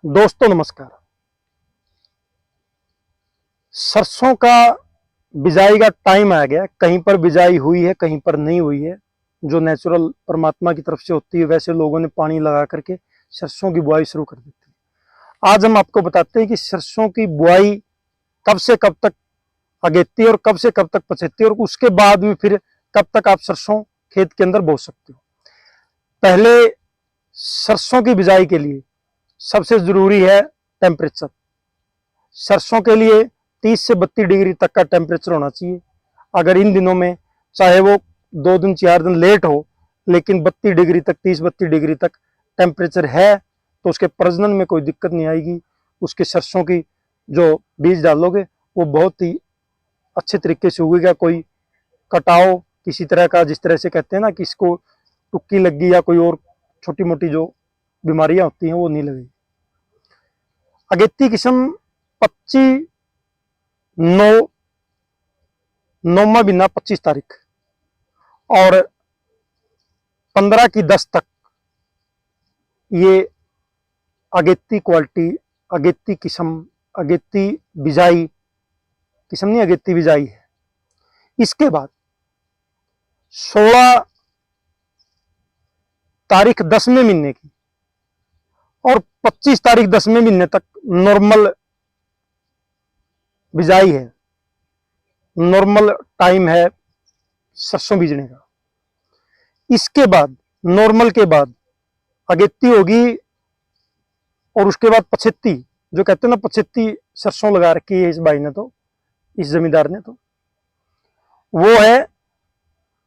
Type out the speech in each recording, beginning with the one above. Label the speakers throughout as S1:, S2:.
S1: दोस्तों नमस्कार। सरसों का बिजाई का टाइम आ गया। कहीं पर बिजाई हुई है, कहीं पर नहीं हुई है। जो नेचुरल परमात्मा की तरफ से होती है, वैसे लोगों ने पानी लगा करके सरसों की बुआई शुरू कर दी थी। आज हम आपको बताते हैं कि सरसों की बुआई कब से कब तक अगेती है और कब से कब तक पछेती है, और उसके बाद भी फिर कब तक आप सरसों खेत के अंदर बो सकते हो। पहले सरसों की बिजाई के लिए सबसे जरूरी है टेम्परेचर। सरसों के लिए 30 से 32 डिग्री तक का टेम्परेचर होना चाहिए। अगर इन दिनों में चाहे वो 2 दिन 4 दिन लेट हो, लेकिन 32 डिग्री तक 30-32 डिग्री तक टेम्परेचर है तो उसके प्रजनन में कोई दिक्कत नहीं आएगी। उसके सरसों की जो बीज डालोगे वो बहुत ही अच्छे तरीके से उगेगा। कोई कटाव किसी तरह का, जिस तरह से कहते हैं ना कि इसको टुक्की लगी या कोई और छोटी मोटी जो बीमारियां होती हैं वो नहीं लगेगी। अगेती किस्म 25 9 9वां महीना 25 तारीख और 15 की 10 तक ये अगेती क्वालिटी, अगेती किस्म, अगेती बिजाई किस्म नहीं, अगेती बिजाई है। इसके बाद 16 तारीख 10वें महीने की और 25 तारीख 10वें महीने तक नॉर्मल बिजाई है, नॉर्मल टाइम है सरसों बीजने का। इसके बाद नॉर्मल के बाद अगेती होगी और उसके बाद पछेती, जो कहते हैं ना पछेती सरसों लगा रखी है इस भाई ने, तो इस जमींदार ने, तो वो है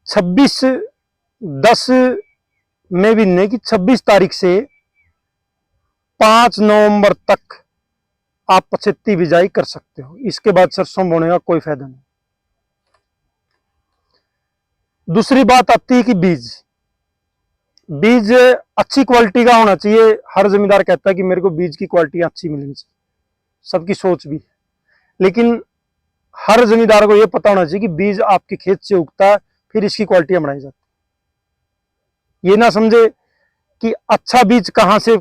S1: 26/10 में महीने की 26 तारीख से 5 नवंबर तक आप पछेती बिजाई कर सकते हो। इसके बाद सरसों बोने का कोई फायदा नहीं। दूसरी बात आती है कि बीज बीज अच्छी क्वालिटी का होना चाहिए। हर जमींदार कहता है कि मेरे को बीज की क्वालिटी अच्छी मिलनी चाहिए, सबकी सोच भी है, लेकिन हर जमींदार को यह पता होना चाहिए कि बीज आपके खेत से उगता है, फिर इसकी क्वालिटी बनाई जाती है। ये ना समझे कि अच्छा बीज कहां से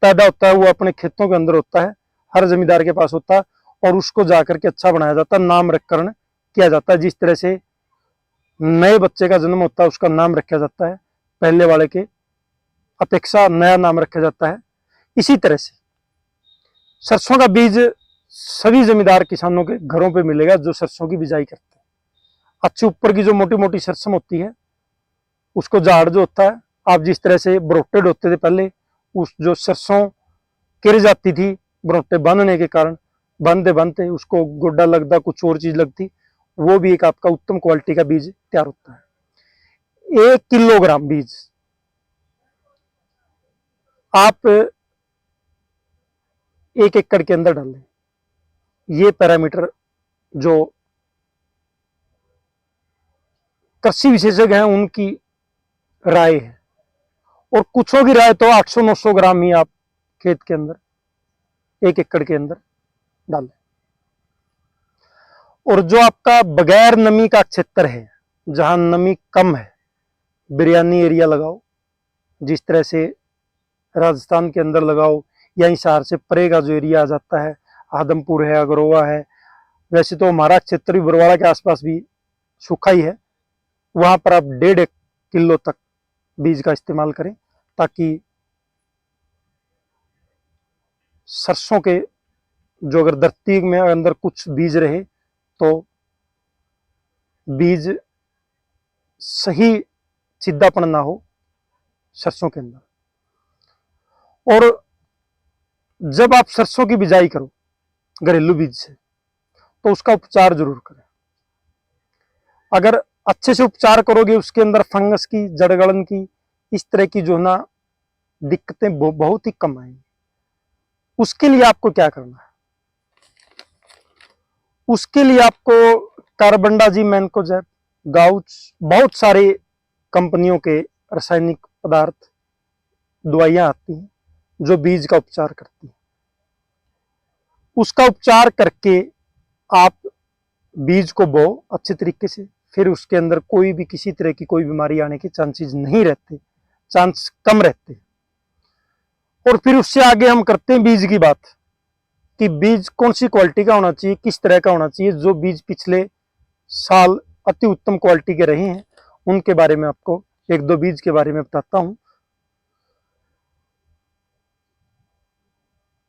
S1: पैदा होता है, वो अपने खेतों के अंदर होता है, हर जमींदार के पास होता है, और उसको जाकर के अच्छा बनाया जाता है, नाम रखकरण किया जाता है। जिस तरह से नए बच्चे का जन्म होता है, उसका नाम रखा जाता है, पहले वाले के अपेक्षा नया नाम रखा जाता है। इसी तरह से सरसों का बीज सभी जमींदार किसानों के घरों पे मिलेगा जो सरसों की बिजाई करते हैं। अच्छी ऊपर की जो मोटी मोटी सरसों होती है, उसको झाड़ जो होता है, आप जिस तरह से ब्रोटेड होते थे पहले, उस जो सरसों गिर जाती थी ब्रोटे बांधने के कारण, बांधते बांधते उसको गोड्डा लगता, कुछ और चीज लगती, वो भी एक आपका उत्तम क्वालिटी का बीज तैयार होता है। 1 किलोग्राम बीज आप 1 एकड़ के अंदर डालें। ये पैरामीटर जो कृषि विशेषज्ञ हैं उनकी राय है, और कुछों की राय तो 800-900 ग्राम ही आप खेत के अंदर 1 एकड़ के अंदर डालें। और जो आपका बगैर नमी का क्षेत्र है, जहां नमी कम है, बिरयानी एरिया लगाओ, जिस तरह से राजस्थान के अंदर लगाओ, या हिसार से परे का जो एरिया आ जाता है, आदमपुर है, अगरोवा है, वैसे तो हमारा क्षेत्र भी बरवाड़ा के आसपास भी सूखा ही है, वहां पर आप 1.5 किलो तक बीज का इस्तेमाल करें, ताकि सरसों के जो अगर धरती में अंदर कुछ बीज रहे तो बीज सही सीधापन ना हो सरसों के अंदर। और जब आप सरसों की बिजाई करो घरेलू बीज से, तो उसका उपचार जरूर करें। अगर अच्छे से उपचार करोगे, उसके अंदर फंगस की, जड़गलन की, इस तरह की जो ना दिक्कतें बहुत ही कम आएंगी। उसके लिए आपको क्या करना है? उसके लिए आपको कार्बनडाजिम, मैनकोजेब, गाउच, बहुत सारे कंपनियों के रासायनिक पदार्थ, दवाइयां आती हैं जो बीज का उपचार करती हैं। उसका उपचार करके आप बीज को बो अच्छे तरीके से, फिर उसके अंदर कोई भी किसी तरह की कोई बीमारी आने के चांसेस नहीं रहते, चांस कम रहते। और फिर उससे आगे हम करते हैं बीज की बात, कि बीज कौन सी क्वालिटी का होना चाहिए, किस तरह का होना चाहिए। जो बीज पिछले साल अति उत्तम क्वालिटी के रहे हैं उनके बारे में आपको एक दो बीज के बारे में बताता हूं।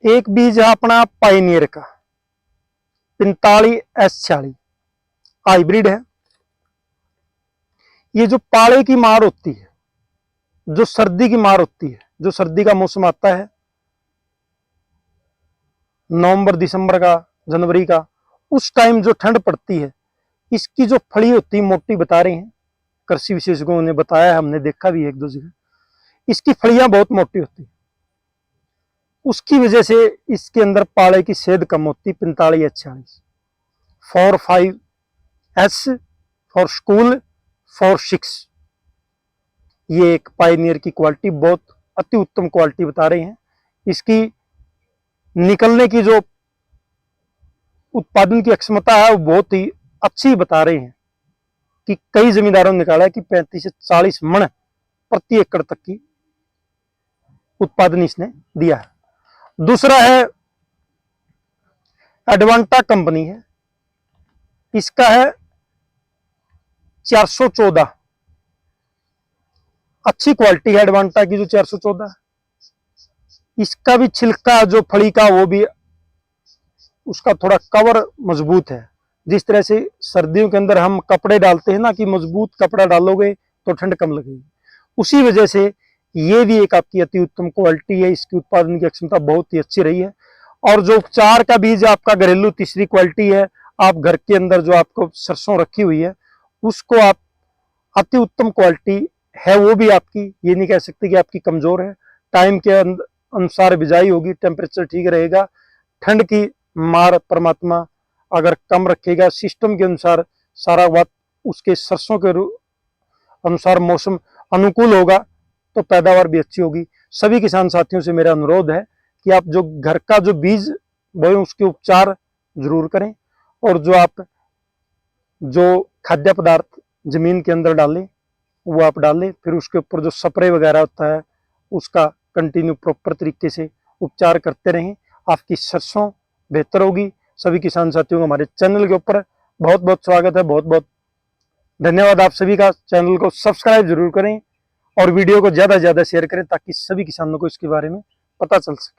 S1: एक बीज है अपना पायनियर का 45S46 हाइब्रिड है। ये जो पाले की मार होती है, जो सर्दी की मार होती है, जो सर्दी का मौसम आता है नवंबर दिसंबर का, जनवरी का, उस टाइम जो ठंड पड़ती है, इसकी जो फली होती है मोटी बता रहे हैं कृषि विशेषज्ञों ने बताया है, हमने देखा भी एक दो जगह, इसकी फलियां बहुत मोटी होती है। उसकी वजह से इसके अंदर पाले की सेध कम होती। 45S46 45S फॉर स्कूल 46, ये एक पायनियर की क्वालिटी बहुत अति उत्तम क्वालिटी बता रहे हैं। इसकी निकलने की जो उत्पादन की क्षमता है वो बहुत ही अच्छी बता रहे हैं, कि कई जमींदारों ने निकाला है कि 35 से 40 मन प्रति एकड़ तक की उत्पादन इसने दिया है। दूसरा है एडवांटा कंपनी है, इसका है 414, अच्छी क्वालिटी है एडवांटा की जो 414। इसका भी छिलका जो फली का वो भी उसका थोड़ा कवर मजबूत है। जिस तरह से सर्दियों के अंदर हम कपड़े डालते हैं ना, कि मजबूत कपड़ा डालोगे तो ठंड कम लगेगी, उसी वजह से ये भी एक आपकी अति उत्तम क्वालिटी है। इसकी उत्पादन की क्षमता बहुत ही अच्छी रही है। और जो उपचार का बीज आपका घरेलू तीसरी क्वालिटी है, आप घर के अंदर जो आपको सरसों रखी हुई है उसको आप अति उत्तम क्वालिटी है, वो भी आपकी ये नहीं कह सकते कि आपकी कमजोर है। टाइम के अनुसार बिजाई होगी, टेम्परेचर ठीक रहेगा, ठंड की मार परमात्मा अगर कम रखेगा, सिस्टम के अनुसार सारा बात उसके सरसों के अनुसार मौसम अनुकूल होगा तो पैदावार भी अच्छी होगी। सभी किसान साथियों से मेरा अनुरोध है कि आप जो घर का जो बीज बोए उसके उपचार जरूर करें, और जो आप जो खाद्य पदार्थ जमीन के अंदर डालें वो आप डालें। फिर उसके ऊपर जो स्प्रे वगैरह होता है उसका कंटिन्यू प्रॉपर तरीके से उपचार करते रहें, आपकी सरसों बेहतर होगी। सभी किसान साथियों को हमारे चैनल के ऊपर बहुत बहुत स्वागत है, बहुत बहुत धन्यवाद आप सभी का। चैनल को सब्सक्राइब जरूर करें और वीडियो को ज़्यादा से ज़्यादा शेयर करें ताकि सभी किसानों को इसके बारे में पता चल सके।